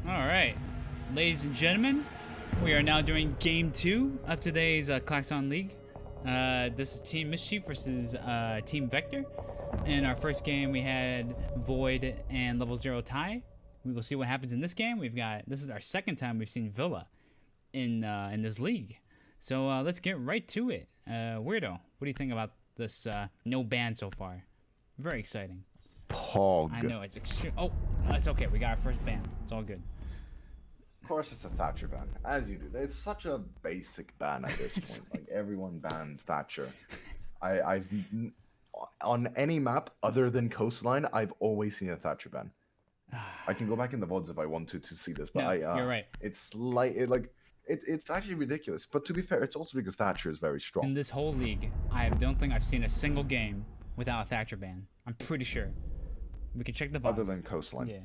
Alright, ladies and gentlemen, we are now doing game 2 of today's Claxon League. This is Team Myschief versus Team Vector. In our first game, we had Void and Level 0 tie. We will see what happens in this game. This is our second time we've seen Villa in this league. So let's get right to it. Weirdo, what do you think about this no ban so far? Very exciting. Pog. I know, it's extreme. Oh, it's okay. We got our first ban. It's all good. Of course it's a Thatcher ban, as you do. It's such a basic ban at this point. Like, everyone bans Thatcher. I've on any map other than Coastline, I've always seen a Thatcher ban. I can go back in the VODs if I want to see this, but No, you're right. It's it's actually ridiculous. But to be fair, it's also because Thatcher is very strong. In this whole league, I don't think I've seen a single game without a Thatcher ban. I'm pretty sure. We can check the VODs. Other than Coastline. Yeah.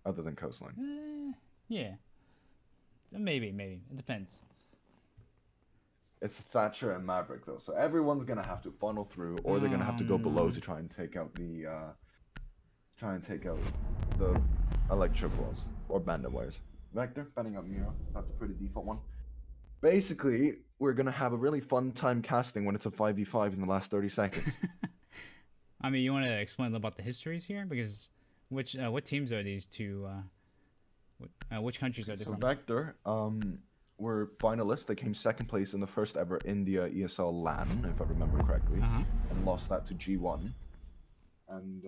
Other than Coastline. Yeah. Maybe. It depends. It's Thatcher and Maverick though, so everyone's gonna have to funnel through, or they're gonna have to go below to try and take out the electric walls or bandit wires. Vector banning up Mira. That's a pretty default one. Basically, we're gonna have a really fun time casting when it's a 5v5 in the last 30 seconds. I mean, you want to explain about the histories here, because what teams are these two? Which countries are they So from? Vector, were finalists. They came second place in the first ever India ESL LAN, if I remember correctly, and lost that to G1. And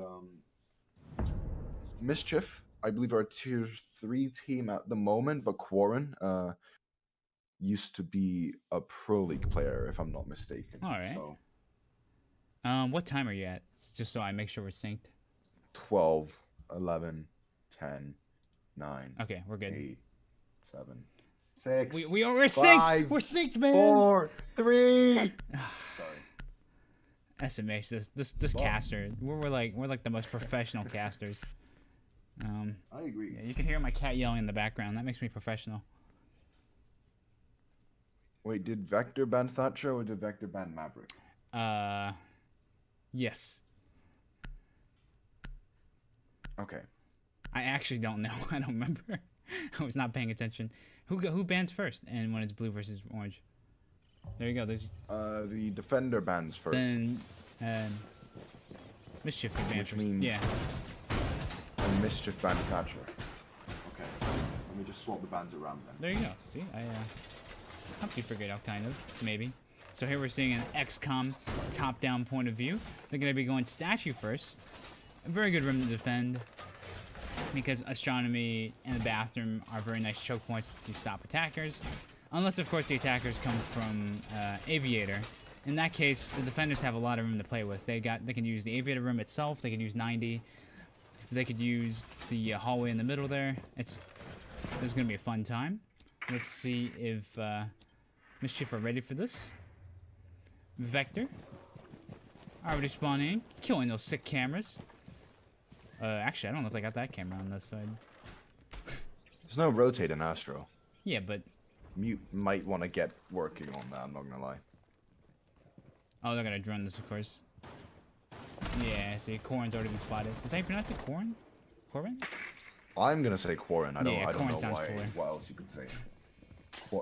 Myschief, I believe, are a tier 3 team at the moment, but Quarren used to be a pro league player, if I'm not mistaken. All right. So, What time are you at? Just so I make sure we're synced. 12, 11, 10, 9. Okay, we're good. 8, 7, 6. We're synced. We're synced, man. 4, 3. Sorry. SMH, this caster. We're like the most professional casters. I agree. Yeah, you can hear my cat yelling in the background. That makes me professional. Wait, did Vector ban Thatcher or did Vector ban Maverick? Yes. Okay. I actually don't know. I don't remember. I was not paying attention. Who bans first? And when it's blue versus orange. There you go. There's the defender bans first. then Myschief can ban Which first. means- Yeah. And Myschief ban Thatcher. Okay. Let me just swap the bans around then. There you go. See, I helped you figure it out, kind of, maybe. So here we're seeing an XCOM top-down point of view. They're going to be going statue first. A very good room to defend, because astronomy and the bathroom are very nice choke points to stop attackers. Unless, of course, the attackers come from aviator. In that case, the defenders have a lot of room to play with. They can use the aviator room itself. They can use 90. They could use the hallway in the middle there. There's going to be a fun time. Let's see if Myschief are ready for this. Vector already spawning, killing those sick cameras. Actually, I don't know if they got that camera on this side. There's no rotate in Astro. Yeah, but Mute might want to get working on that, I'm not gonna lie. oh, they're gonna drone this, of course. Yeah, see, Corrin's already been spotted. Is that how you pronounce it? Corrin? Corrin? I'm gonna say Quarren. I don't Corrin know sounds cooler. what else you could say.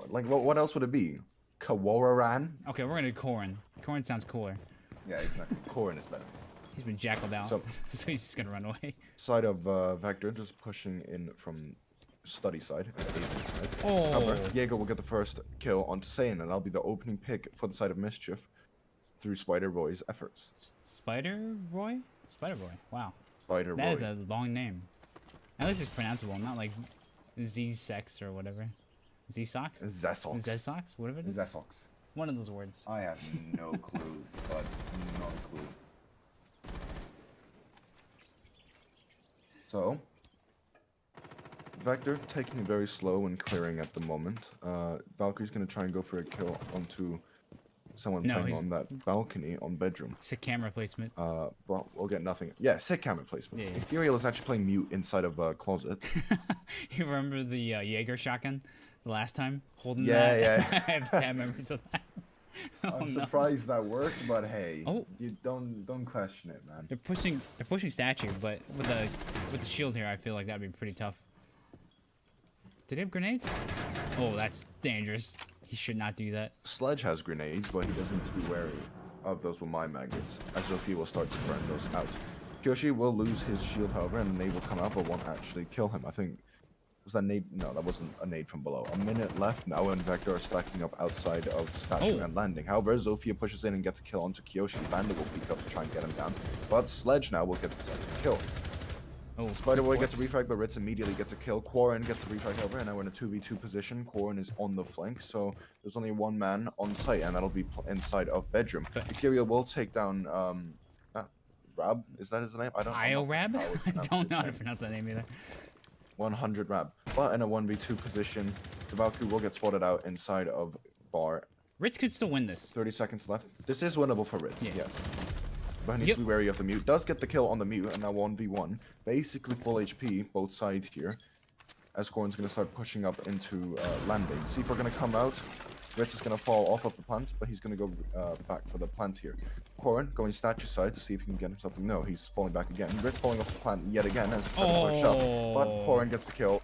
Like, what else would it be? Kaworaran? Okay, we're gonna do Corrin. Corrin sounds cooler. Yeah, exactly. Quarren is better. He's been jackaled out, So- so he's just gonna run away. Side of Vector, just pushing in from study side. Oh! However, Jaeger will get the first kill onto Saiyan, and that'll be the opening pick for the side of Myschief through Spider Roy's efforts. Spider Roy? Spider Roy. Wow. Spider That Roy. is a long name. At least it's pronounceable, not like Z-Sex or whatever. Z-Sox? Zesox. Z-Sox? Whatever it is? Zesox. One of those words. I have no clue, but no clue. So, Vector taking it very slow and clearing at the moment. Valkyrie's gonna try and go for a kill onto someone No, playing he's- on that balcony on bedroom. Sick camera placement. Well, we'll get nothing. Yeah, sick camera placement. Yeah. Ethereal is actually playing mute inside of a closet. You remember the Jaeger shotgun the last time? Holding Yeah, that? yeah. I have bad memories of that. Oh, I'm no. surprised that worked, but hey, Oh. you don't question it, man. They're pushing statue, but with the shield here, I feel like that'd be pretty tough. Did he have grenades? Oh, that's dangerous. He should not do that. Sledge has grenades, but he does need to be wary of those with my maggots, as Sophie will start to burn those out. Kyoshi will lose his shield, however, and a nade will come out, but won't actually kill him. I think... Was that nade? No, that wasn't a nade from below. A minute left now, and Vector are stacking up outside of statue and landing. However, Zofia pushes in and gets a kill onto Kyoshi. Bandit will peek up to try and get him down, but Sledge now will get the second kill. Oh, Spider-Boy gets a refrag, but Ritz immediately gets a kill. Quarren gets a refrag, however, and now we're in a 2v2 position. Quarren is on the flank, so there's only one man on site, and that'll be inside of bedroom. Ethereal will take down, Rab? Is that his name? I don't know. Rab? I don't know how to pronounce that name either. 100 Rab. But in a 1v2 position, the Valkyrie will get spotted out inside of bar. Ritz could still win this. 30 seconds left. This is winnable for Ritz, yeah. yes. But he needs to be wary of the mute. Does get the kill on the mute, and now 1v1. Basically full HP, both sides here. As Corn's going to start pushing up into landing. See if we're going to come out. Ritz is going to fall off of the plant, but he's going to go back for the plant here. Corn going statue side to see if he can get him something. No, he's falling back again. Ritz falling off the plant yet again as he push up. But Corn gets the kill.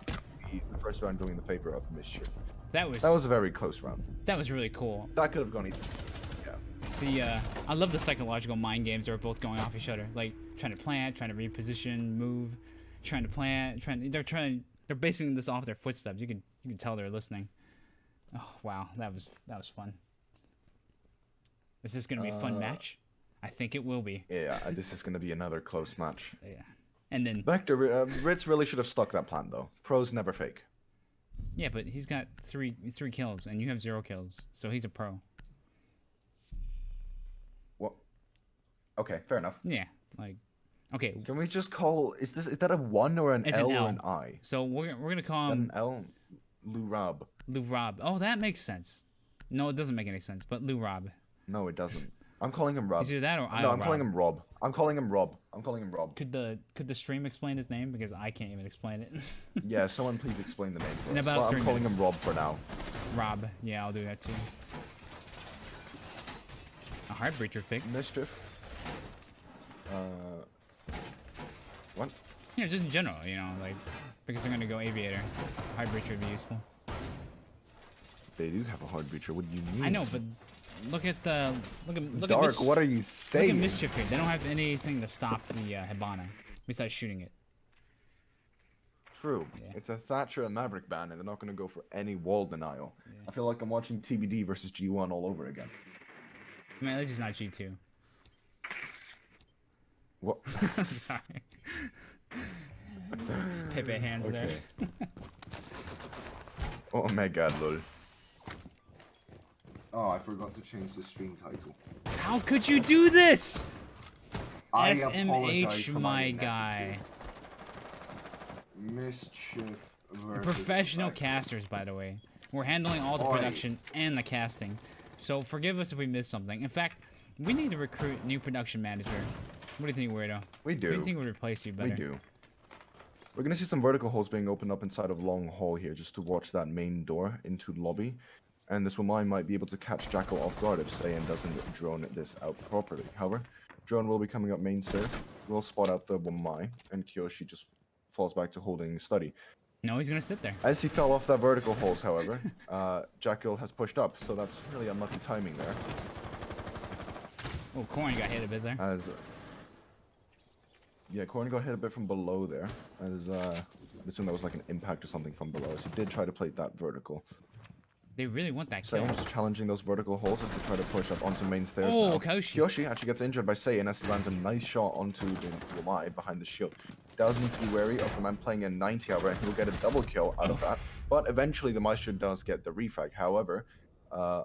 The first round doing the favor of Myschief. That was a very close round. That was really cool. That could have gone either. I love the psychological mind games that are both going off each other, like trying to plant, trying to reposition, move, trying to plant, they're basing this off their footsteps. You can tell they're listening. Oh wow, that was fun. Is this gonna be a fun match? I think it will be. Yeah, this is gonna be another close match. Yeah, and then Vector, Ritz really should have stuck that plan though. Pros never fake. Yeah, but he's got three kills, and you have 0 kills, so he's a pro. What? Okay, fair enough. Yeah, like, okay. Can we just call? Is that a 1 or an L or an I? So we're gonna call him an L. Lurab. Lurab. Oh, that makes sense. No, it doesn't make any sense. But Lurab. No, it doesn't. I'm calling him Rob. Is it that or I? No, I'm calling him Rob. I'm calling him Rob. I'm calling him Rob. Could the stream explain his name, because I can't even explain it? Yeah, someone please explain the name for In us. about 3 I'm calling minutes. him Rob for now. Rob. Yeah, I'll do that too. A heart breacher pick. Myschief. What? You know, just in general, you know, like, because they're gonna go aviator. Heart breacher would be useful. They do have a hard breacher. What do you mean? I know, but look at look Dark, at what are you saying? Look at Myschief here. They don't have anything to stop the Hibana besides shooting it. True. Yeah. It's a Thatcher and Maverick ban, and they're not going to go for any wall denial. Yeah. I feel like I'm watching TBD versus G1 all over again. I mean, at least it's not G2. What? Sorry. Pepe hands there. Oh my god, lol. Oh, I forgot to change the stream title. How could you do this? I apologize SMH, for my guy. Myschief versus Professional Vector. casters, by the way. We're handling all the production and the casting. So forgive us if we missed something. In fact, we need to recruit new production manager. What do you think, Weirdo? We do. Who do you think would replace you better? We do. We're gonna see some vertical holes being opened up inside of Long Hall here, just to watch that main door into the lobby. And this Wamai might be able to catch Jackal off guard if Saiyan doesn't drone this out properly. However, drone will be coming up main stairs. We'll spot out the Wamai, and Kyoshi just falls back to holding steady. No, he's gonna sit there. As he fell off that vertical holes, however, Jackal has pushed up, so that's really unlucky timing there. Oh, Corn got hit a bit there. As yeah, Corn got hit a bit from below there. As I assume that was like an impact or something from below. So he did try to plate that vertical. They really want that kill. Saiyan just challenging those vertical holes as they try to push up onto main stairs. Oh, now. Kyoshi actually gets injured by Saiyan as he lands a nice shot onto the Wamai behind the shield. Does need to be wary of the man playing in 90 hour, and he'll get a double kill out of that. But eventually the Maestro does get the refrag. However, a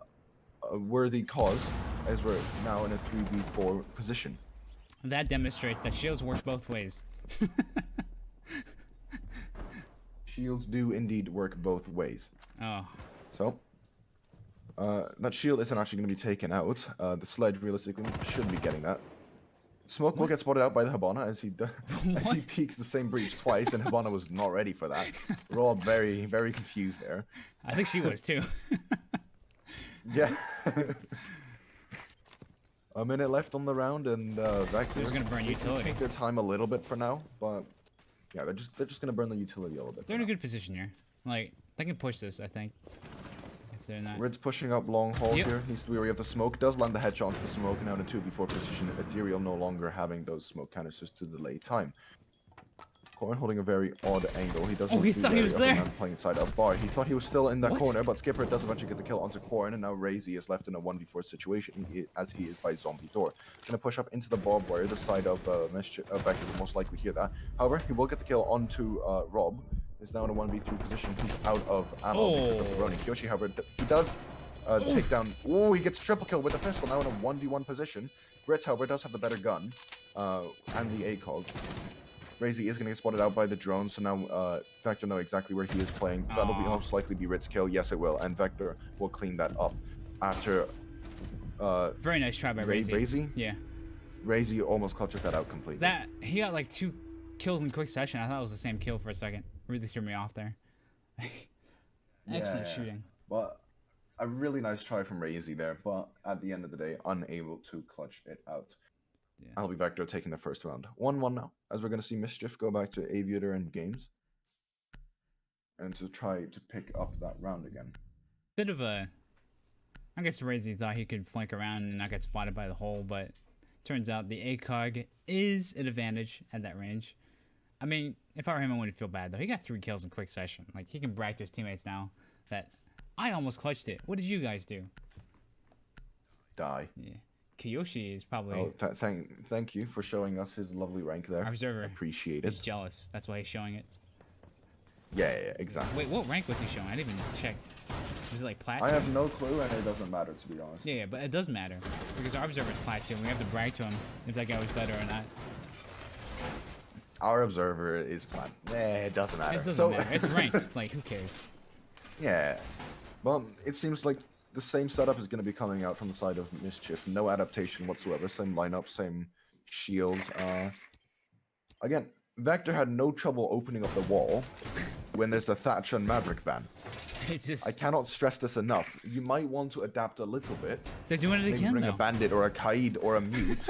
worthy cause as we're now in a 3v4 position. That demonstrates that shields work both ways. Shields do indeed work both ways. Oh. So, that shield isn't actually going to be taken out. The sledge realistically should be getting that. Smoke will get spotted out by the Hibana as he as he peeks the same breach twice, and Hibana was not ready for that. We're all very, very confused there. I think she was too. Yeah. A minute left on the round, and Vector They're just gonna burn utility. Take their time a little bit for now, but yeah, they're just gonna burn the utility a little bit. They're in a good position here. Like, They can push this, I think. If they're not. Red's pushing up long haul Yep. here. Needs to be wary of the smoke. Does land the headshot onto the smoke. Now in a 2v4 position. Ethereal no longer having those smoke canisters to delay time. Corn holding a very odd angle. He doesn't. Oh, he thought he was there. Playing inside a bar. He thought he was still in that What? corner, but Skipper does eventually get the kill onto Corn, and now Razy is left in a 1v4 situation as he is by zombie door. Gonna push up into the barbed wire. The side of Myschief. Vector will most likely hear that. However, he will get the kill onto Rob. Is now in a 1v3 position. He's out of ammo because of the running. Kyoshi, however, he does take down. Oh, he gets triple kill with the pistol. Now in a 1v1 position. Brits, however, does have the better gun and the ACOG. Razy is going to get spotted out by the drone, so now Vector know exactly where he is playing. That'll be most likely be Rit's kill. Yes, it will, and Vector will clean that up after. Very nice try by Razy. Razy? Yeah. Razy almost clutches that out completely. That he got like 2 kills in quick session. I thought it was the same kill for a second. Really threw me off there. Excellent shooting. But a really nice try from Razy there, but at the end of the day, unable to clutch it out. Yeah. I'll be Vector taking the first round. 1-1 now, as we're going to see Myschief go back to Aviator and Games. And to try to pick up that round again. Bit of a... I guess Razy thought he could flank around and not get spotted by the hole, but turns out the ACOG is an advantage at that range. I mean, if I were him, I wouldn't feel bad, though. He got 3 kills in quick session. Like, he can brag to his teammates now that I almost clutched it. What did you guys do? Die. Yeah. Kiyoshi is probably... Oh, thank you for showing us his lovely rank there. Observer. Appreciate He's it. jealous. That's why he's showing it. Yeah, exactly. Wait, what rank was he showing? I didn't even check. Was it like platinum? I have no clue, and it doesn't matter, to be honest. Yeah, but it does matter. Because our observer's platinum. We have to brag to him if that guy was better or not. Our observer is flat. It doesn't matter. It doesn't matter. It's ranked. Like, who cares? Yeah. Well, it seems like the same setup is going to be coming out from the side of Myschief. No adaptation whatsoever. Same lineup, same shields. Again, Vector had no trouble opening up the wall when there's a Thatcher and Maverick ban. It's just... I cannot stress this enough. You might want to adapt a little bit. They're doing it Maybe again, bring though. a bandit or a Kaid or a mute.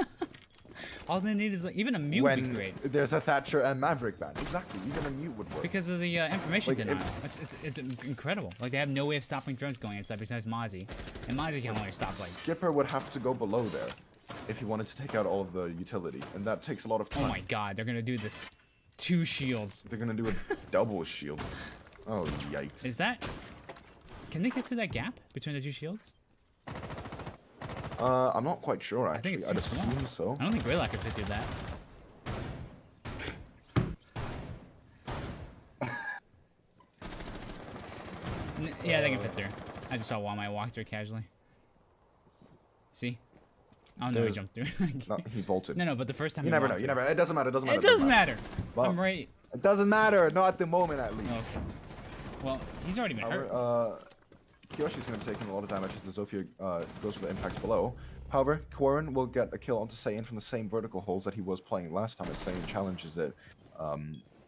All they need is, like, even a mute would be when great. there's a Thatcher and Maverick ban. Exactly, even a mute would work. Because of the information Like, denial. It's incredible. Like, they have no way of stopping drones going inside besides Mozzie. And Mozzie can only stop, like... Skipper would have to go below there if he wanted to take out all of the utility, and that takes a lot of time. Oh my god, they're gonna do this. 2 shields. They're gonna do a double shield. Oh, yikes. Is that... Can they get to that gap between the 2 shields? I'm not quite sure, actually. I think it's I'd too small. assume so. I don't think Greylock could fit through that. Yeah, they can fit through. I just saw Walmart walk through casually. See? Oh no, he There's- jumped through. No, he vaulted. No, but the first time You he never walked know. You through- never. It doesn't matter. It doesn't matter. It doesn't matter. Well, I'm right. It doesn't matter. Not at the moment, at least. Okay. Well, he's already been hurt. However, Kiyoshi's going to take in a lot of damage as the Zofia goes for the impacts below. However, Quarren will get a kill onto Saiyan from the same vertical holes that he was playing last time as Saiyan challenges it.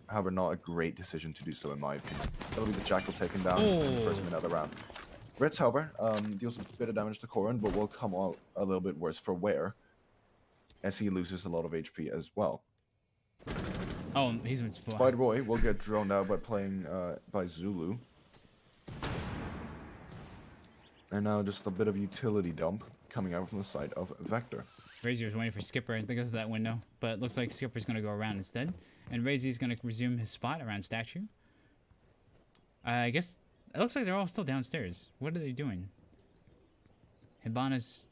However, not a great decision to do so in my opinion. That'll be the Jackal taken down in the first minute of the round. Ritz, however, deals a bit of damage to Quarren, but will come out a little bit worse for Ware, as he loses a lot of HP as well. Oh, he's been split. Spider Boy will get droned out by playing by Zulu. And now just a bit of utility dump coming out from the side of Vector. Razy was waiting for Skipper to go through that window, but it looks like Skipper's going to go around instead. And Razy's going to resume his spot around Statue. I guess it looks like they're all still downstairs. What are they doing? Hibana's...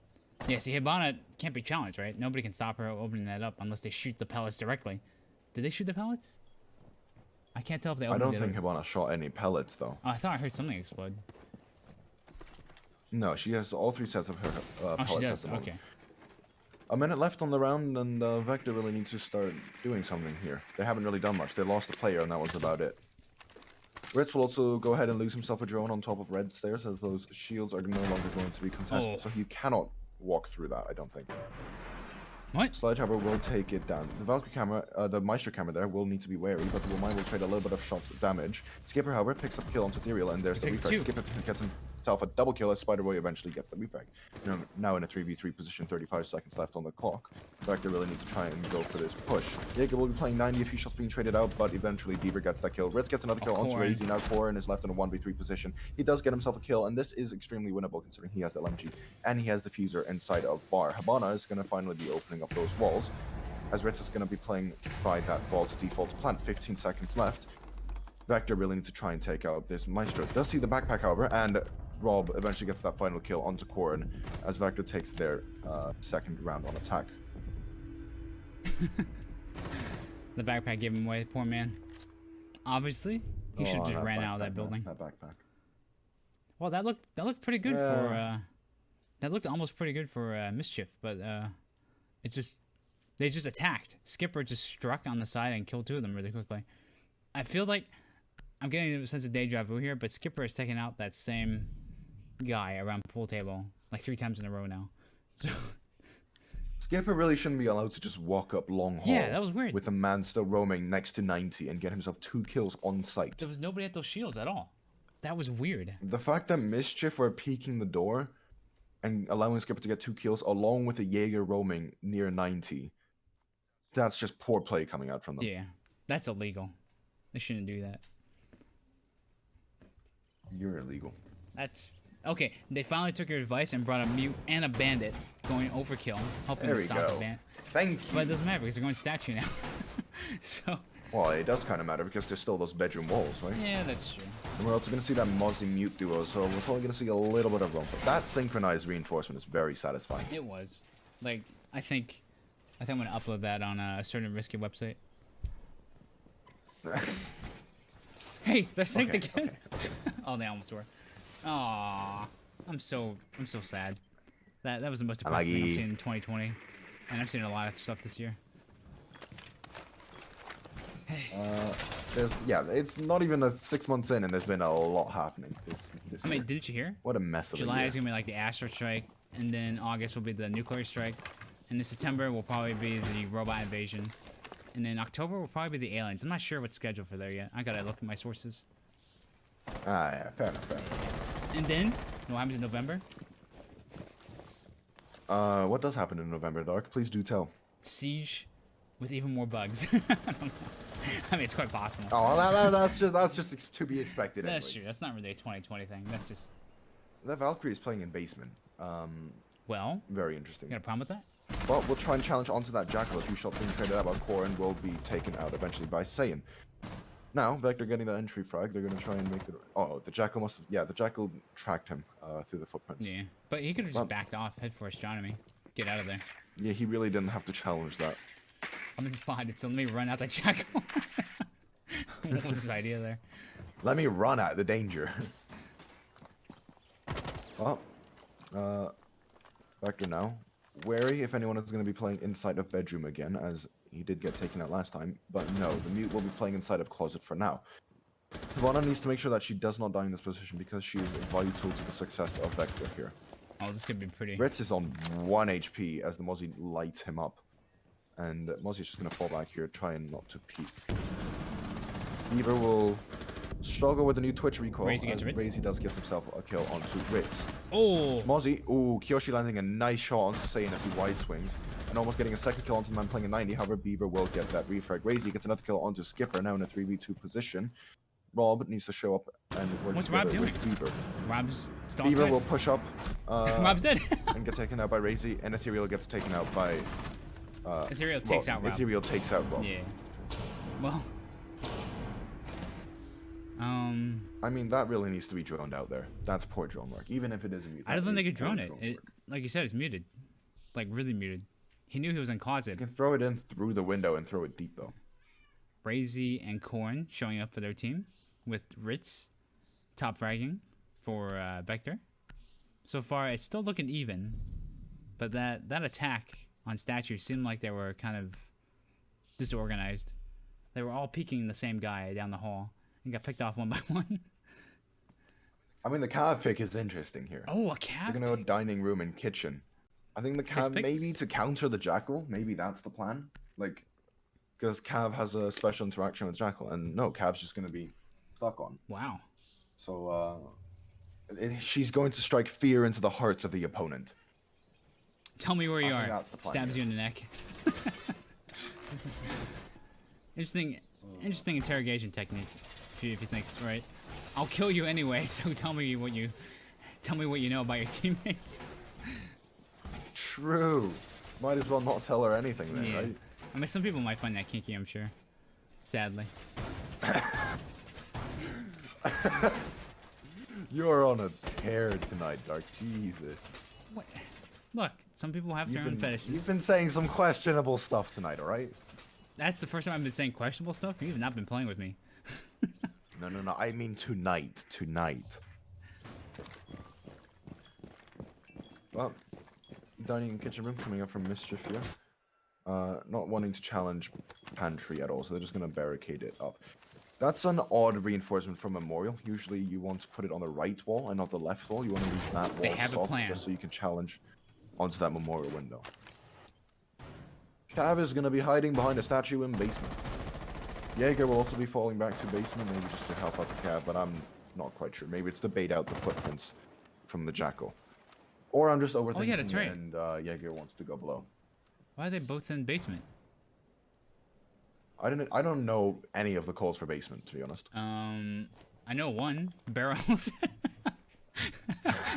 Yeah, see, Hibana can't be challenged, right? Nobody can stop her opening that up unless they shoot the pellets directly. Did they shoot the pellets? I can't tell if they I opened don't it think or... Hibana shot any pellets, though. Oh, I thought I heard something explode. No, she has all 3 sets of her Oh, pellets she at does. the moment. Okay. A minute left on the round, and Vector really needs to start doing something here. They haven't really done much. They lost a player, and that was about it. Ritz will also go ahead and lose himself a drone on top of Red stairs, as those shields are no longer going to be contested. Oh. So he cannot walk through that, I don't think. What? Sledgehammer will take it down. The Valkyrie camera, the Meister camera there will need to be wary, but the Mine will trade a little bit of shots of damage. Skipper, however, picks up kill onto Ethereal, and there's the Picks reflex. 2. Skipper gets him himself a double kill as Spider-Boy eventually gets the refrag. Now in a 3v3 position, 35 seconds left on the clock. Vector really needs to try and go for this push. Jaeger will be playing 90, a few shots being traded out, but eventually Beaver gets that kill. Ritz gets another kill onto Razy. Now Korin is left in a 1v3 position. He does get himself a kill, and this is extremely winnable considering he has LMG and he has the Fuser inside of Bar. Habana is going to finally be opening up those walls, as Ritz is going to be playing by that vault default plant. 15 seconds left. Vector really needs to try and take out this Maestro. Does see the backpack, however, and Rob eventually gets that final kill onto Korin as Vector takes their second round on attack. The backpack gave him away, poor man. Obviously, he should have just ran out of that building. That backpack. Well, that looked pretty good for that looked almost pretty good for Myschief, but they just attacked. Skipper just struck on the side and killed two of them really quickly. I feel like I'm getting a sense of deja vu here, but Skipper has taken out that same guy around pool table like 3 times in a row now. So Skipper really shouldn't be allowed to just walk up long haul. yeah, that was weird. With a man still roaming next to 90 and get himself 2 kills on site. There was nobody at those shields at all. That was weird. The fact that Myschief were peeking the door and allowing Skipper to get 2 kills along with a Jaeger roaming near 90, that's just poor play coming out from them. Yeah, that's illegal. They shouldn't do that. You're illegal. That's okay. They finally took your advice and brought a mute and a bandit going overkill, helping to stop the bandit. Thank you. But it doesn't matter because they're going statue now. So. Well, it does kind of matter because there's still those bedroom walls, right? Yeah, that's true. And we're also going to see that Mozzie mute duo, so we're probably going to see a little bit of roam. But that synchronized reinforcement is very satisfying. It was. Like, I think I'm going to upload that on a certain risky website. Hey, they're synced again. Okay. Oh, they almost were. Aww, I'm so sad. That was the most depressing thing I've seen in 2020, and I've seen a lot of stuff this year. It's not even 6 months in, and there's been a lot happening this I mean, year. didn't you hear? What a mess of a July year. is gonna be like the Astro Strike, and then August will be the nuclear strike, and then September will probably be the robot invasion, and then October will probably be the aliens. I'm not sure what's scheduled for there yet. I gotta look at my sources. Yeah, fair enough. And then what happens in November? What does happen in November, Dark? Please do tell. Siege, with even more bugs. I mean, it's quite possible. Oh, that's just to be expected. That's anyway. true. That's not really a 2020 thing. That's just. The Valkyrie is playing in basement. Well. Very interesting. You got a problem with that? Well, we'll try and challenge onto that Jackal. A few shots being traded out, but Korin will be taken out eventually by Saiyan. Now, Vector getting the entry frag. They're going to try and make it. Oh, the Jackal must have. Yeah, the Jackal tracked him through the footprints. Yeah, but he could have just backed off, head for astronomy, get out of there. Yeah, he really didn't have to challenge that. I'm spotted, so let me run out the Jackal. What was his idea there? Let me run out the danger. Well, Vector now. Wary if anyone is going to be playing inside of bedroom again, as he did get taken out last time. But no, the mute will be playing inside of closet for now. Ivana needs to make sure that she does not die in this position because she is vital to the success of Vector here. Oh, this could be pretty. Ritz is on 1 HP as the Mozzie lights him up. And Mozzie's just going to fall back here, trying not to peek. Beaver will struggle with the new Twitch recoil. Razy gets Ritz. Razy does get himself a kill onto Ritz. Oh! Mozzie, ooh, Kiyoshi landing a nice shot onto Saiyan as he wide swings. And almost getting a second kill onto the man playing a 90. However, Beaver will get that refrag. Razy gets another kill onto Skipper, now in a 3v2 position. Rob needs to show up and work What's Rob doing? with Beaver. Rob's still Beaver outside. will push up. Rob's dead. And get taken out by Razy, and Ethereal gets taken out by... Ethereal takes out Rob. Ethereal takes out Rob. Yeah. Well... I mean, that really needs to be droned out there. That's poor drone work, even if it isn't muted. I don't think they could drone it. Like you said, it's muted. Like, really muted. He knew he was in closet. You can throw it in through the window and throw it deep, though. Razy and Korn showing up for their team, with Ritz top fragging for Vector. So far, it's still looking even, but that attack on Statue seemed like they were kind of disorganized. They were all peeking the same guy down the hall and got picked off one by one. I mean, the cav pick is interesting here. Oh, a cav They're gonna go dining room and kitchen. I think the cav maybe to counter the Jackal. Maybe that's the plan. Like, because Cav has a special interaction with Jackal, and no, Cav's just gonna be stuck on. Wow. So She's going to strike fear into the hearts of the opponent. Tell me where you I think are. that's the plan Stabs here. you in the neck. Interesting interrogation technique. If you think it's right. I'll kill you anyway. So tell me what you know about your teammates. True. Might as well not tell her anything then, Yeah. right? I mean, some people might find that kinky. I'm sure. Sadly. You're on a tear tonight, Dark. Jesus. What? Look, some people have their own You've fetishes. been saying some questionable stuff tonight, alright? That's the first time I've been saying questionable stuff. You've not been playing with me. No. I mean tonight. Tonight. Well, dining and kitchen room coming up from Myschief here. Not wanting to challenge pantry at all, so they're just going to barricade it up. That's an odd reinforcement from Memorial. Usually you want to put it on the right wall and not the left wall. You want to leave that wall They have a soft plan. just so you can challenge onto that Memorial window. Cav is going to be hiding behind a statue in basement. Jaeger will also be falling back to basement, maybe just to help out the Cav, but I'm not quite sure. Maybe it's to bait out the footprints from the Jackal. Or I'm just overthinking yeah, that's right. and Jaeger wants to go below. Why are they both in basement? I don't know any of the calls for basement, to be honest. I know one. Barrels.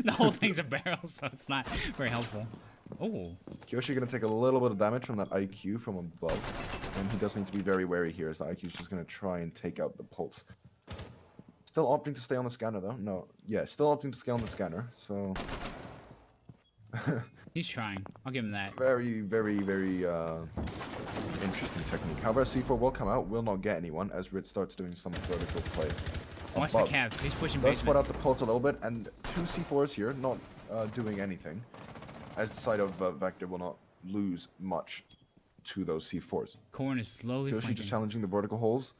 The whole thing's a barrel, so it's not very helpful. Oh. Kyoshi gonna take a little bit of damage from that IQ from above, and he does need to be very wary here, as the IQ is just gonna try and take out the pulse. Still opting to stay on the scanner, though. No, yeah, still opting to stay on the scanner, so... He's trying. I'll give him that. Very interesting technique. However, C4 will come out, will not get anyone, as Rit starts doing some vertical play. Watch the Cavs. He's pushing Does spot basement. out the pulse a little bit, and two C4s here, not doing anything, as the side of Vector will not lose much to those C4s. Corn is slowly Yoshi flanking. just challenging the vertical holes.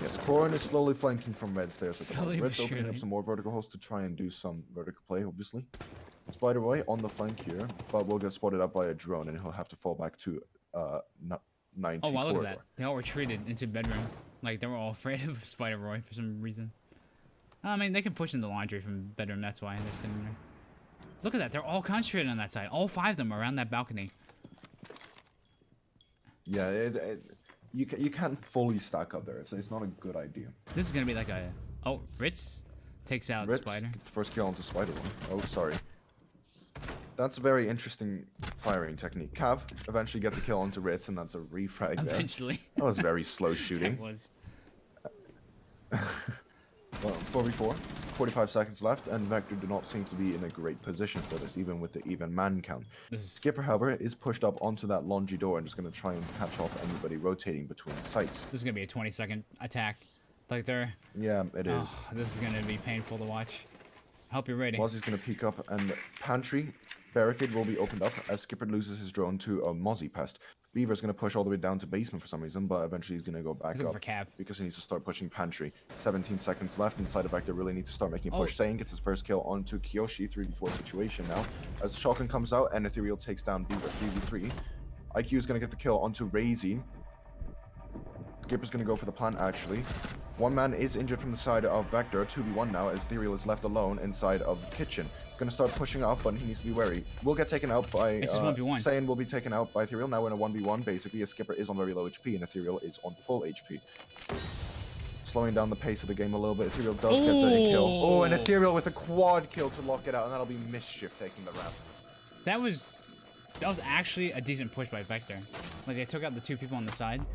Yes, Corn is slowly flanking from red stairs. Slowly Red's but opening up surely. some more vertical holes to try and do some vertical play, obviously. Spider-Boy on the flank here, but will get spotted up by a drone, and he'll have to fall back to 90 Oh wow, look at corridor. that. They all retreated into bedroom. Like, they were all afraid of Spider-Roy for some reason. I mean, they can push in the laundry from bedroom, that's why they're sitting there. Look at that, they're all concentrated on that side. All 5 of them are around that balcony. Yeah, you can't fully stack up there. It's not a good idea. This is gonna be like a... Oh, Ritz takes out Ritz Spider. gets the first kill onto Spider-One. Oh, sorry. That's a very interesting firing technique. Cav eventually gets a kill onto Ritz, and that's a refrag there. Eventually. That was very slow shooting. It was. Well, 4v4, 45 seconds left, and Vector do not seem to be in a great position for this, even with the even man count. This is... Skipper, however, is pushed up onto that laundry door and just going to try and catch off anybody rotating between sites. This is gonna be a 20-second attack. Like, they're... Yeah, it is. Oh, this is gonna be painful to watch. I hope you're ready. Mozzie's going to peek up, and Pantry barricade will be opened up as Skipper loses his drone to a Mozzie pest. Beaver's going to push all the way down to basement for some reason, but eventually he's going to go back He's up looking for Cav. because he needs to start pushing Pantry. 17 seconds left inside of Vector. Really need to start making a push. Oh. Saiyan gets his first kill onto Kiyoshi. 3v4 situation now. As Shotgun comes out and Ethereal takes down Beaver. 3v3. IQ is going to get the kill onto Razy. Skipper's going to go for the plant actually. One man is injured from the side of Vector. 2v1 now as Ethereal is left alone inside of the kitchen. Gonna start pushing up, but he needs to be wary. Will get taken out by This is 1v1. Saiyan will be taken out by Ethereal. Now we're in a 1v1 basically, as Skipper is on very low HP and Ethereal is on full HP. Slowing down the pace of the game a little bit. Ethereal does get the kill. Oh, and Ethereal with a quad kill to lock it out, and that'll be Myschief taking the round. That was actually a decent push by Vector. Like, they took out the 2 people on the side,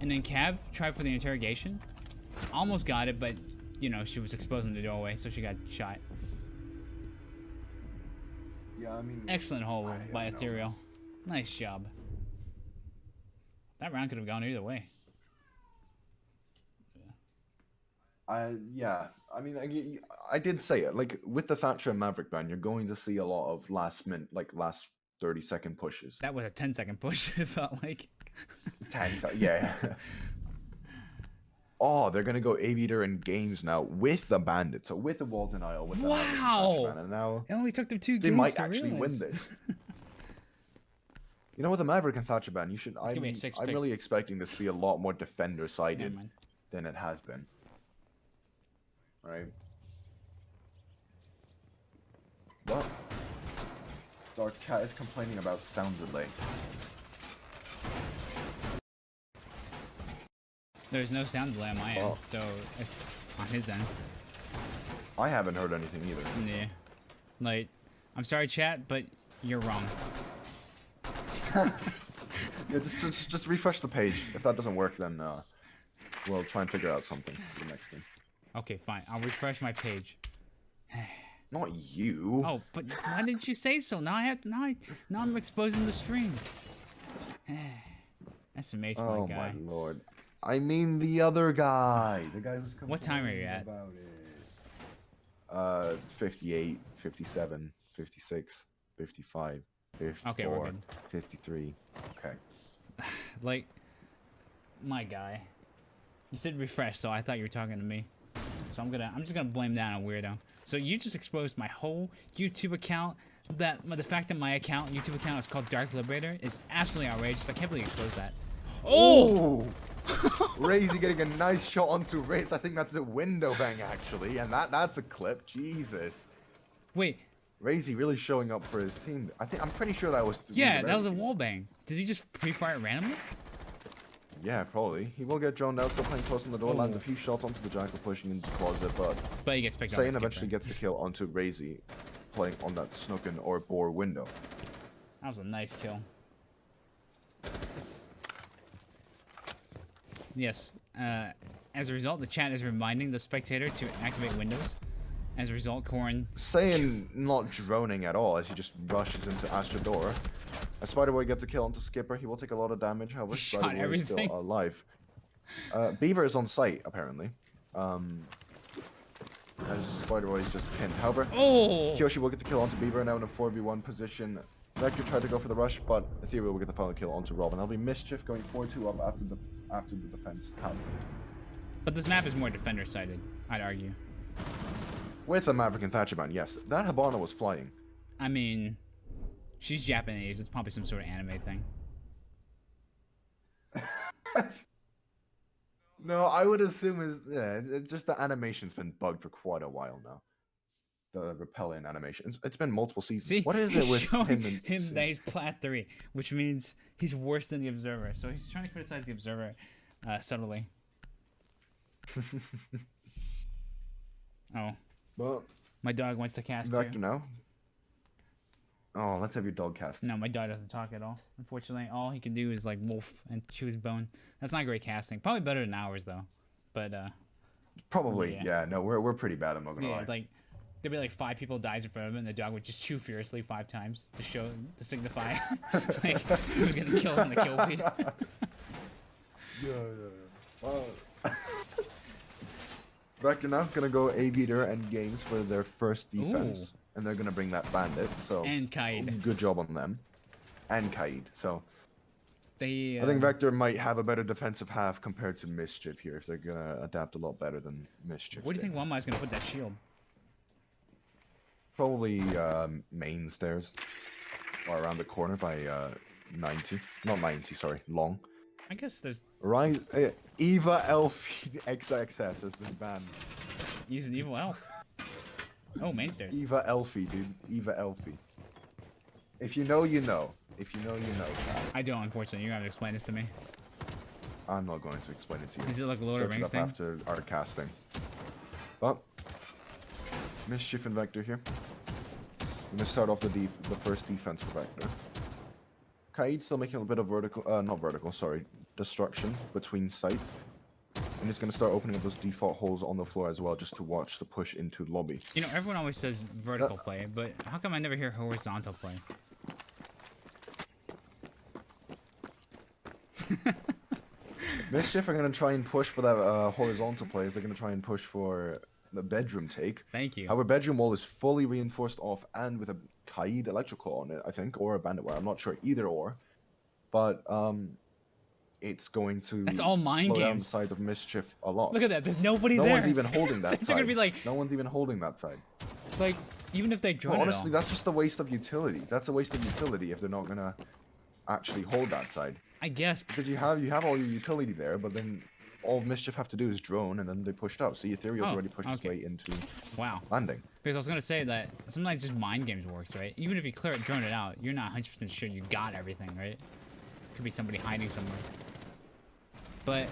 and then Cav tried for the interrogation. Almost got it, but, you know, she was exposing the doorway, so she got shot. Yeah, I mean... Excellent hold by Ethereal. Nice job. That round could have gone either way. Yeah, I mean, I did say it. Like, with the Thatcher and Maverick ban, you're going to see a lot of last 30-second pushes. That was a 10-second push, it felt like. 10 seconds, yeah. Oh, they're gonna go Aviator in games now with the Bandit, so with the wall denial, with the Wow! ban, and now It only took them 2 games they might to actually realize. win this. You know, with the Maverick and Thatcher ban, you should. gonna be a 6 I'm pick. really expecting this to be a lot more defender-sided Never mind. than it has been. Right? What? Our chat is complaining about sound delay. There's no sound delay on my end, so it's on his end. I haven't heard anything either. Yeah. Like, I'm sorry, chat, but you're wrong. Yeah, just refresh the page. If that doesn't work, then we'll try and figure out something for the next game. Okay, fine. I'll refresh my page. Not you. Oh, but why didn't you say so? Now I have to. Now I'm exposing the stream. SMH, Oh my guy. my lord. I mean the other guy. The guy who's complaining What time are you at? about it. 58, 57, 56, 55, 54, Okay, we're good. 53. Okay. Like, my guy. You said refresh, so I thought you were talking to me. So I'm just gonna blame that on Weirdo. So you just exposed my whole YouTube account. The fact that my YouTube account is called Dark Liberator is absolutely outrageous. I can't believe you exposed that. Oh! Razy getting a nice shot onto Raze. I think that's a window bang actually, and that's a clip. Jesus. Wait. Razy really showing up for his team. I'm pretty sure that was. Yeah, that was a wall bang. Did he just pre-fire it randomly? Yeah, probably. He will get droned out, still playing close on the door, lands a few shots onto the Jackal, pushing into closet, but he gets picked up. Saiyan eventually gets the kill onto Razy, playing on that Snooken or Boar window. That was a nice kill. Yes. As a result, the chat is reminding the spectator to activate windows. As a result, Corrin... Saiyan not droning at all as he just rushes into Astra door. As Spider-Boy gets a kill onto Skipper, he will take a lot of damage, however Spider-Boy is still alive. Beaver is on site, apparently. As Spider-Boy is just pinned. However, Kyoshi will get the kill onto Beaver, now in a 4v1 position. Vector tried to go for the rush, but Ethereal will get the final kill onto Robin. There'll be Myschief going 4-2 up after the defense happened. But this map is more defender-sided, I'd argue. With a Maverick and Thatcher band, yes. That Hibana was flying. I mean, she's Japanese. It's probably some sort of anime thing. No, I would assume it's just the animation's been bugged for quite a while now. The repellent animation. It's been multiple seasons. See, what is it with him that he's plat 3, which means he's worse than the Observer. So he's trying to criticize the Observer subtly. Oh. Well, my dog wants to cast Vector too. now. Oh, let's have your dog cast. No, my dog doesn't talk at all. Unfortunately, all he can do is like wolf and chew his bone. That's not great casting. Probably better than ours though. But probably, yeah. No, we're pretty bad. I'm not gonna lie. Like there'd be like 5 people dies in front of him, and the dog would just chew furiously 5 times to signify like he was gonna kill him in the kill feed. Well, Vector now gonna go Aviator and Games for their first defense. Ooh. And they're gonna bring that Bandit, so and Kaid. Good job on them. And Kaid, so they I think Vector might have a better defensive half compared to Myschief here if they're gonna adapt a lot better than Myschief. Where do you think Wamai's gonna put that shield? Probably main stairs. Or around the corner by 90. Not 90, sorry, long. I guess there's... Right, Eva Elfie XXS has been banned. He's an evil elf. Oh, main stairs. Eva Elfie, dude. Eva Elfie. If you know, you know. If you know, you know. I don't, unfortunately. You're going to have to explain this to me. I'm not going to explain it to you. Is it like a Lord of Rings thing? After our casting. But, Myschief and Vector here. I'm going to start off the first defense for Vector. Kaid still making a bit of destruction between sight. And it's going to start opening up those default holes on the floor as well, just to watch the push into lobby. You know, everyone always says vertical play, but how come I never hear horizontal play? Myschief are going to try and push for that horizontal plays. They're going to try and push for the bedroom take. Thank you. Our bedroom wall is fully reinforced off and with a Kaid electrical on it, I think, or a bandit wire. I'm not sure, either or. But it's going to That's all mind slow games. down the side of Myschief a lot. Look at that. There's nobody there. No one's even holding that side. Gonna be like, no one's even holding that side. Like, even if they drone honestly, that's just a waste of utility. That's a waste of utility if they're not going to actually hold that side. I guess. Because you have all your utility there, but then all Myschief have to do is drone, and then they pushed out. See, Ethereal's already pushed his way into landing. Because I was gonna say that sometimes just mind games works, right? Even if you clear it, drone it out, you're not 100% sure you got everything, right? Could be somebody hiding somewhere. But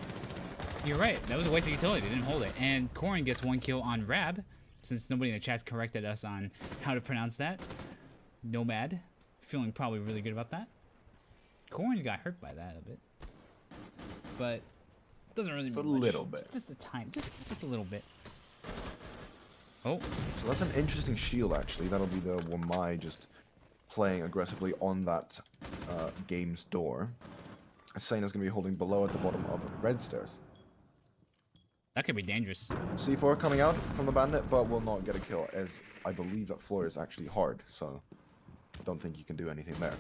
you're right. That was a waste of utility. They didn't hold it. And Corin gets 1 kill on Rab, since nobody in the chat's corrected us on how to pronounce that. Nomad. Feeling probably really good about that. Corin got hurt by that a bit. But doesn't really mean a little bit. Just a time. Just a little bit. Oh. So that's an interesting shield, actually. That'll be the Wamai just playing aggressively on that game's door. Saina's going to be holding below at the bottom of red stairs. That could be dangerous. C4 coming out from the bandit, but will not get a kill, as I believe that floor is actually hard, so I don't think you can do anything there.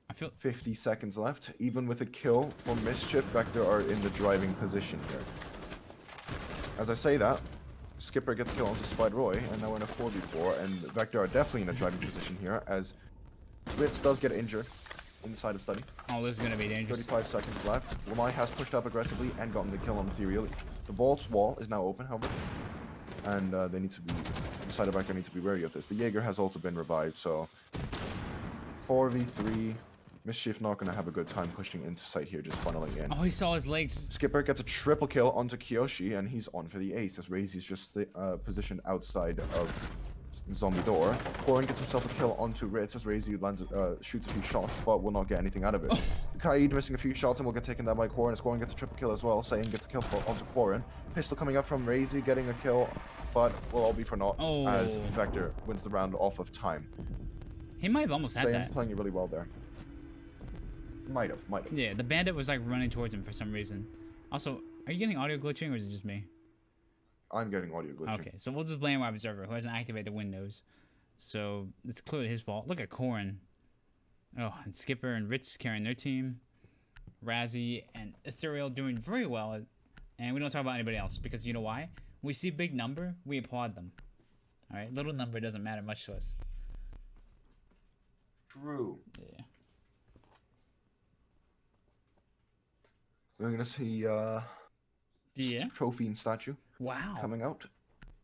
I feel 50 seconds left. Even with a kill for Myschief, Vector are in the driving position here. As I say that, Skipper gets killed onto Spider Roy, and now we're in a 4v4, and Vector are definitely in a driving position here, as Ritz does get injured inside of study. Oh, this is going to be dangerous. 35 seconds left. Lamai has pushed up aggressively and gotten the kill on Ethereal. The vault's wall is now open, however, and they need to be, the side of Vector need to be wary of this. The Jaeger has also been revived, so 4v3. Myschief not going to have a good time pushing into sight here, just funneling in. Oh, he saw his legs. Skipper gets a triple kill onto Kiyoshi, and he's on for the ace, as Razy's just positioned outside of zombie door. Corin gets himself a kill onto Ritz, as Razy lands, shoots a few shots, but will not get anything out of it. Kaid missing a few shots and will get taken down by Corin, as Corin gets a triple kill as well. Saiyan gets a kill onto Corin. Pistol coming up from Razy, getting a kill, but will all be for naught, as Vector wins the round off of time. He might have almost had Saiyan that. playing it really well there. Might have. Yeah, the bandit was like running towards him for some reason. Also, are you getting audio glitching or is it just me? I'm getting audio glitching. Okay, so we'll just blame our observer who hasn't activated Windows. So it's clearly his fault. Look at Corin. Oh, and Skipper and Ritz carrying their team. Razzie and Ethereal doing very well. And we don't talk about anybody else because you know why? When we see big number, we applaud them. Alright, little number doesn't matter much to us. True. Yeah. We're gonna see trophy and statue coming out.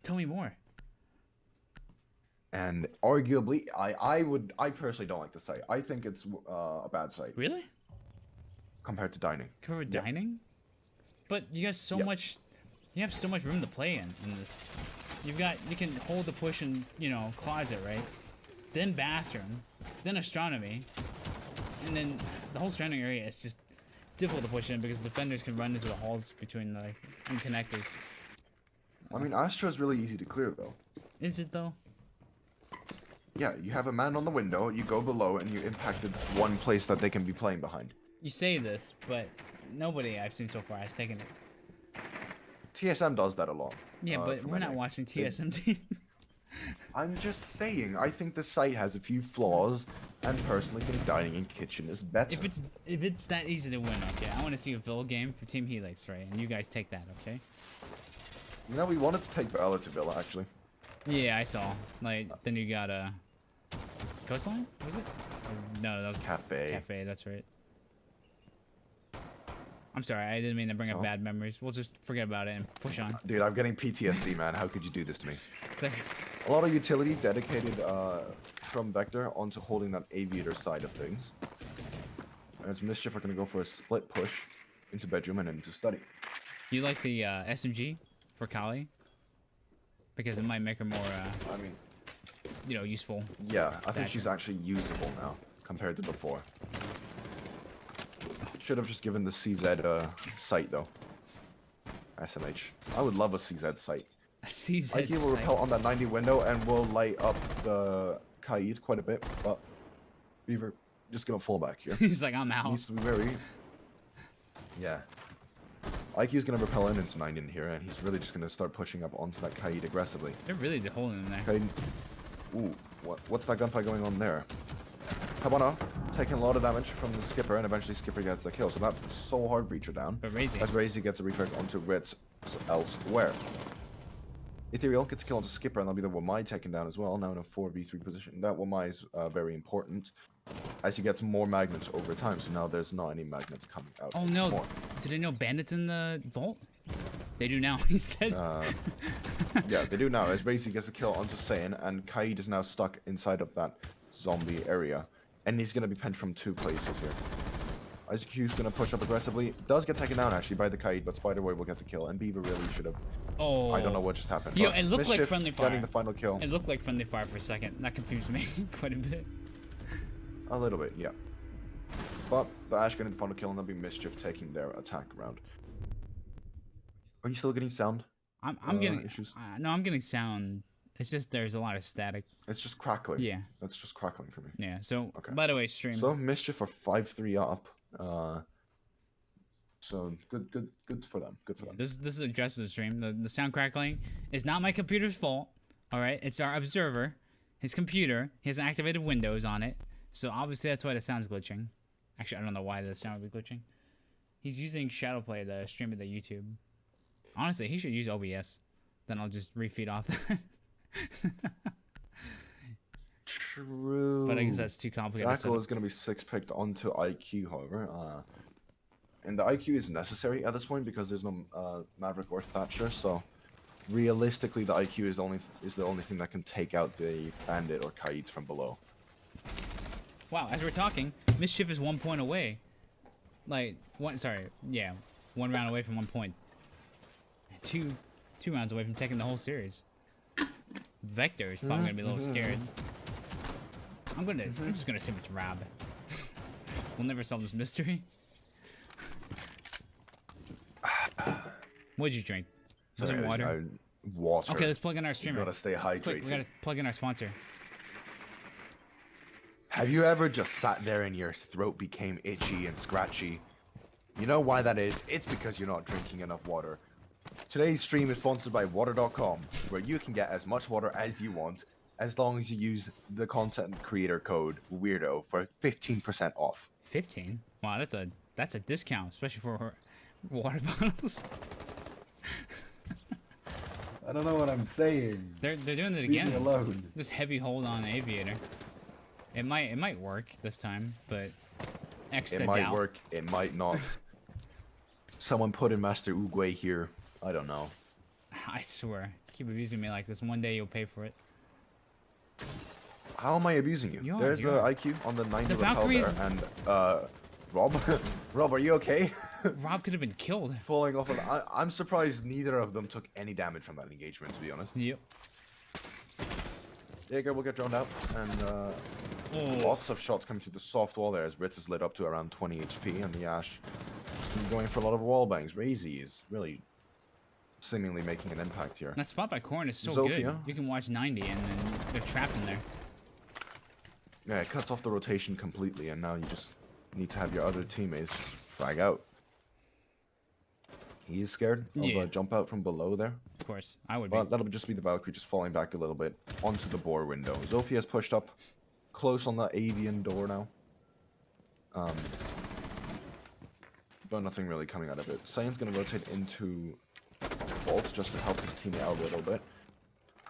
Tell me more. And arguably, I personally don't like the site. I think it's a bad site. Really? Compared to dining. Compared to dining? But you got so much. You have so much room to play in this. You can hold the push in, you know, closet, right? Then bathroom, then astronomy, and then the whole surrounding area is just difficult to push in because defenders can run into the halls between the connectors. I mean, Astro's really easy to clear, though. Is it, though? Yeah, you have a man on the window, you go below, and you impacted one place that they can be playing behind. You say this, but nobody I've seen so far has taken it. TSM does that a lot. Yeah, but we're not watching TSM team. I'm just saying, I think the site has a few flaws, and personally think dining in kitchen is better. If it's that easy to win, okay, I want to see a Villa game for Team Helix, right? And you guys take that, okay? You know, we wanted to take Villa to Villa, actually. Yeah, I saw. Like, then you got Coastline? Was it? No, that was Cafe. Cafe, that's right. I'm sorry, I didn't mean to bring up bad memories. We'll just forget about it and push on. Dude, I'm getting PTSD, man. How could you do this to me? A lot of utility dedicated from Vector onto holding that aviator side of things. As Myschief are going to go for a split push into bedroom and into study. You like the SMG for Kali? Because it might make her more, I mean, you know, useful. Yeah, I think she's actually usable now compared to before. Should have just given the CZ sight though. SMH. I would love a CZ sight. A CZ IQ will repel on that 90 window and will light up the Kaid quite a bit, but Beaver just gonna fall back here. He's like, I'm out. Needs to be very. Yeah. IQ is gonna repel into 90 in here, and he's really just gonna start pushing up onto that Kaid aggressively. They're really holding him there. Kaid. Ooh, what's that gunfight going on there? Cabana taking a lot of damage from the Skipper, and eventually Skipper gets a kill. So that's the so hard breacher down. But Razy. As Razy gets a reflect onto Ritz elsewhere. Ethereal gets a kill onto Skipper, and that'll be the Wamai taken down as well, now in a 4v3 position. That Wamai is very important as he gets more magnets over time, so now there's not any magnets coming out. Oh no, did I know bandits in the vault? They do now. He's dead. Yeah, they do now. As basically gets a kill onto Saiyan, and Kaid is now stuck inside of that zombie area, and he's gonna be pinned from 2 places here. ICQ's gonna push up aggressively. Does get taken down actually by the Kaid, but Spider-Boy will get the kill, and Beaver really should have. Oh. I don't know what just happened. Yo, it looked like friendly fire. Getting the final kill. It looked like friendly fire for a second. That confused me quite a bit. A little bit, yeah. But the Ash getting the final kill, and there'll be Myschief taking their attack round. Are you still getting sound? I'm getting issues. No, I'm getting sound. It's just there's a lot of static. It's just crackling. Yeah. That's just crackling for me. Yeah. So Okay. by the way, stream. So Myschief are 5-3 up. So good for them. Good for them. This is addressed in the stream. The sound crackling is not my computer's fault. All right, it's our observer, his computer. He has activated Windows on it, so obviously that's why the sound's glitching. Actually, I don't know why the sound would be glitching. He's using Shadowplay to stream it to YouTube. Honestly, he should use OBS. Then I'll just refeed off that. True. But I guess that's too complicated. Jackal is going to be 6-picked onto IQ, however. And the IQ is necessary at this point because there's no Maverick or Thatcher, so realistically the IQ is the only thing that can take out the Bandit or Kaids from below. Wow, as we're talking, Myschief is 1 point away. Like, one round away from 1 point. Two rounds away from taking the whole series. Vector is probably gonna be a little scared. I'm just gonna assume it's Rob. We'll never solve this mystery. What'd you drink? Was it water? Water. Okay, let's plug in our streamer. You gotta stay hydrated. Quick, we gotta plug in our sponsor. Have you ever just sat there and your throat became itchy and scratchy? You know why that is? It's because you're not drinking enough water. Today's stream is sponsored by water.com, where you can get as much water as you want, as long as you use the content creator code WEIRDO for 15% off. 15? Wow, that's a discount, especially for water bottles. I don't know what I'm saying. They're doing it Leave again. me alone. Just heavy hold on Aviator. It might work this time, but It might work, it might not. Someone put in Master Oogway here. I don't know. I swear. Keep abusing me like this. One day you'll pay for it. How am I abusing you? There's the IQ on the 90 rappel there, and Rob? Rob, are you okay? Rob could have been killed. Falling off of I'm surprised neither of them took any damage from that engagement, to be honest. Yep. Jaeger will get drowned out, and lots of shots coming through the soft wall there as Ritz is lit up to around 20 HP, and the Ash is going for a lot of wall bangs. Razy is really seemingly making an impact here. That spot by Corn is so Zofia. good. You can watch 90 and then they're trapped in there. Yeah, it cuts off the rotation completely, and now you just need to have your other teammates just frag out. He is scared of a jump out from below there. Of course, I would be. But that'll just be the Valkyrie just falling back a little bit onto the boar window. Zofia's pushed up close on the avian door now. But nothing really coming out of it. Saiyan's going to rotate into Vault just to help his teammate out a little bit.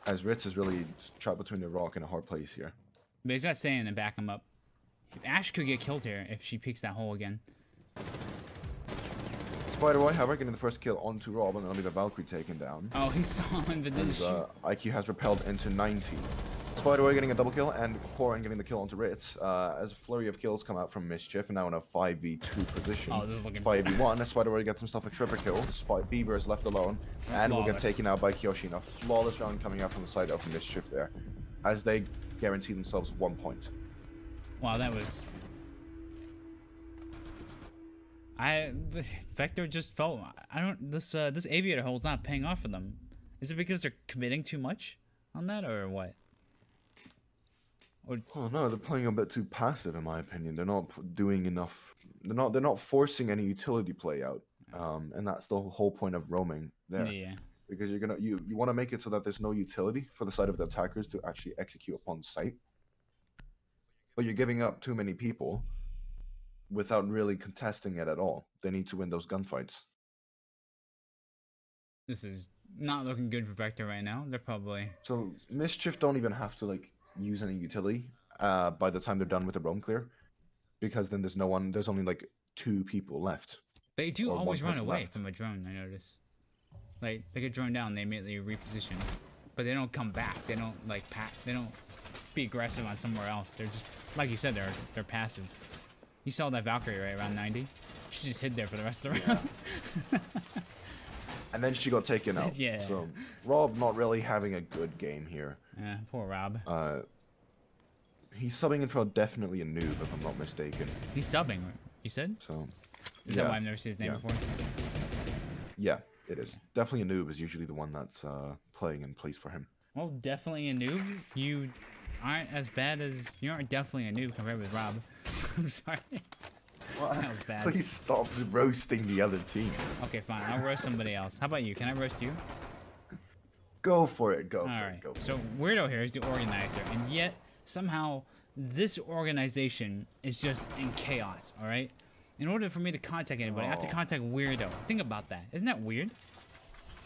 As Ritz is really trapped between the rock and a hard place here. But he's got Saiyan and back him up. Ash could get killed here if she peeks that hole again. Spider-Boy, however, getting the first kill onto Rob, and that'll be the Valkyrie taken down. Oh, he saw him, but didn't shoot. IQ has repelled into 90. Spider-Boy getting a double kill, and Corin getting the kill onto Ritz. As a flurry of kills come out from Myschief, and now in a 5v2 position. Oh, this is looking 5v1, as Spider-Boy gets himself a triple kill. Beaver is left alone, and will get taken out by Kyoshi. A flawless round coming out from the side of Myschief there, as they guarantee themselves 1 point. Wow, that was... Vector just felt... This Aviator hold's not paying off for them. Is it because they're committing too much on that, or what? Oh no, they're playing a bit too passive in my opinion. They're not doing enough. They're not forcing any utility play out. And that's the whole point of roaming there. Yeah. Because you want to make it so that there's no utility for the side of the attackers to actually execute upon sight. But you're giving up too many people without really contesting it at all. They need to win those gunfights. This is not looking good for Vector right now. They're probably... So Myschief don't even have to use any utility by the time they're done with the roam clear, because then there's only 2 people left. They do always run away from a drone, I notice. Like, they get drawn down, they immediately reposition. But they don't come back. They don't, like, they don't be aggressive on somewhere else. They're just, like you said, they're passive. You saw that Valkyrie, right, around 90? She just hid there for the rest of the round. And then she got taken out. Yeah. So, Rob not really having a good game here. Yeah, poor Rob. He's subbing in for definitely a noob, if I'm not mistaken. He's subbing, you said? So, Is that why I've never seen his name before? Yeah, it is. Definitely a noob is usually the one that's playing in place for him. Well, definitely a noob. You aren't as bad as... You aren't definitely a noob compared with Rob. I'm sorry. Well, that was bad. Please stop roasting the other team. Okay, fine. I'll roast somebody else. How about you? Can I roast you? Go for it. Go for All right. it. Go for So it. Weirdo here is the organizer, and yet somehow this organization is just in chaos. All right. In order for me to contact anybody, I have to contact Weirdo. Think about that. Isn't that weird?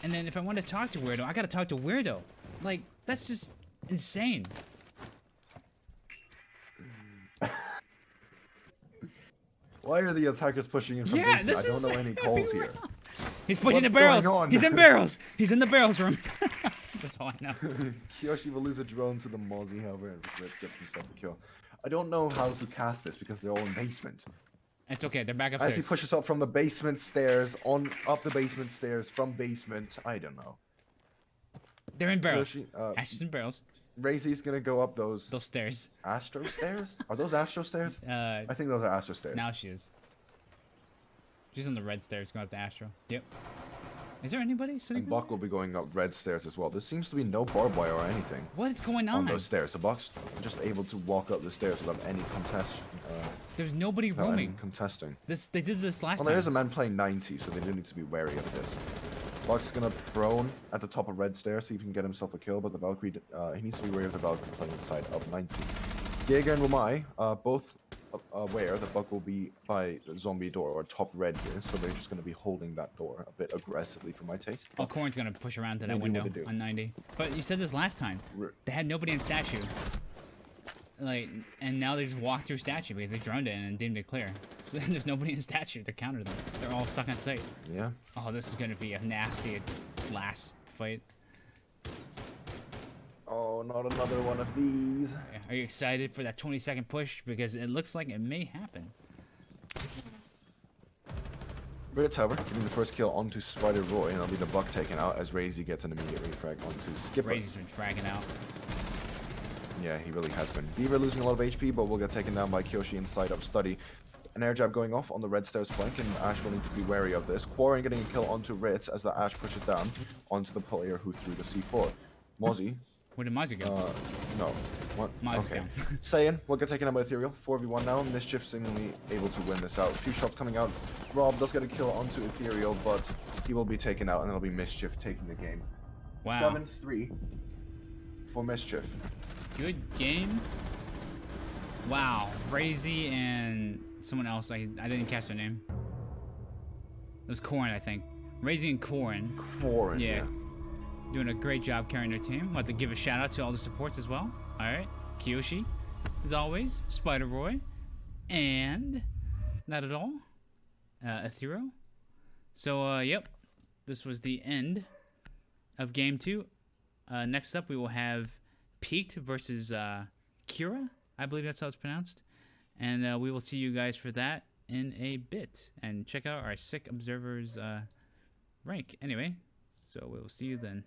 And then if I want to talk to Weirdo, I gotta talk to Weirdo. Like, that's just insane. Why are the attackers pushing in from basement? I don't know any calls here. He's pushing the What's barrels. going on? He's in barrels. He's in the barrels room. That's all I know. Kyoshi will lose a drone to the Mozzie, however, and Ritz gets himself a kill. I don't know how to cast this because they're all in basement. It's okay. They're back As upstairs. he pushes up from the basement stairs, up the basement stairs, from basement, I don't know. They're in barrels. Kyoshi, Ashes in barrels. Razy's gonna go up those Stairs. Astro stairs? Are those Astro stairs? I think those are Astro stairs. Now she is. She's on the red stairs going up to Astro. Yep. Is there anybody sitting And Buck will be going up red stairs as well. There seems to be no barbed wire or anything What is going on on? those stairs. The Buck's just able to walk up the stairs without any There's nobody roaming. contesting. They did this last Well, time. there is a man playing 90, so they do need to be wary of this. Buck's gonna prone at the top of red stairs, see if he can get himself a kill, but the Valkyrie, he needs to be wary of the Valkyrie playing inside of 90. Jaeger and Wamai, both aware that Buck will be by the zombie door or top red here, so they're just gonna be holding that door a bit aggressively for my taste. Oh, Corn's gonna push around to They that do window what they do. on 90. But you said this last time. They had nobody in statue. Like, and now they just walk through statue because they droned it and deemed it clear. So there's nobody in statue to counter them. They're all stuck on site. Yeah. Oh, this is gonna be a nasty last fight. Oh, not another one of these. Are you excited for that 20-second push? Because it looks like it may happen. Ritz, however, getting the first kill onto Spider Roy, and that'll be the Buck taken out as Razy gets an immediate refrag onto Skipper. Razy's been fragging out. Yeah, he really has been. Beaver losing a lot of HP, but will get taken down by Kyoshi inside of Study. An air jab going off on the red stairs flank, and Ash will need to be wary of this. Quarren getting a kill onto Ritz as the Ash pushes down onto the player who threw the C4. Mozzie. Where did Mozzie go? No. What? Mozzie's down. Saiyan will get taken out by Ethereal. 4v1 now. Myschief seemingly able to win this out. A few shots coming out. Rob does get a kill onto Ethereal, but he will be taken out, and it'll be Myschief taking the game. Wow. 7-3 for Myschief. Good game. Wow. Razy and someone else. I didn't catch their name. It was Corn, I think. Razy and Corn. Quarren, Yeah. Doing a great job carrying their team. I'd like to give a shout out to all the supports as well. Alright. Kyoshi, as always. Spider Roy. And not at all. Ethereal. So, yep. This was the end of game 2. Next up, we will have Peaked versus Kira. I believe that's how it's pronounced. And we will see you guys for that in a bit. And check out our Sick Observers rank. Anyway, so we will see you then.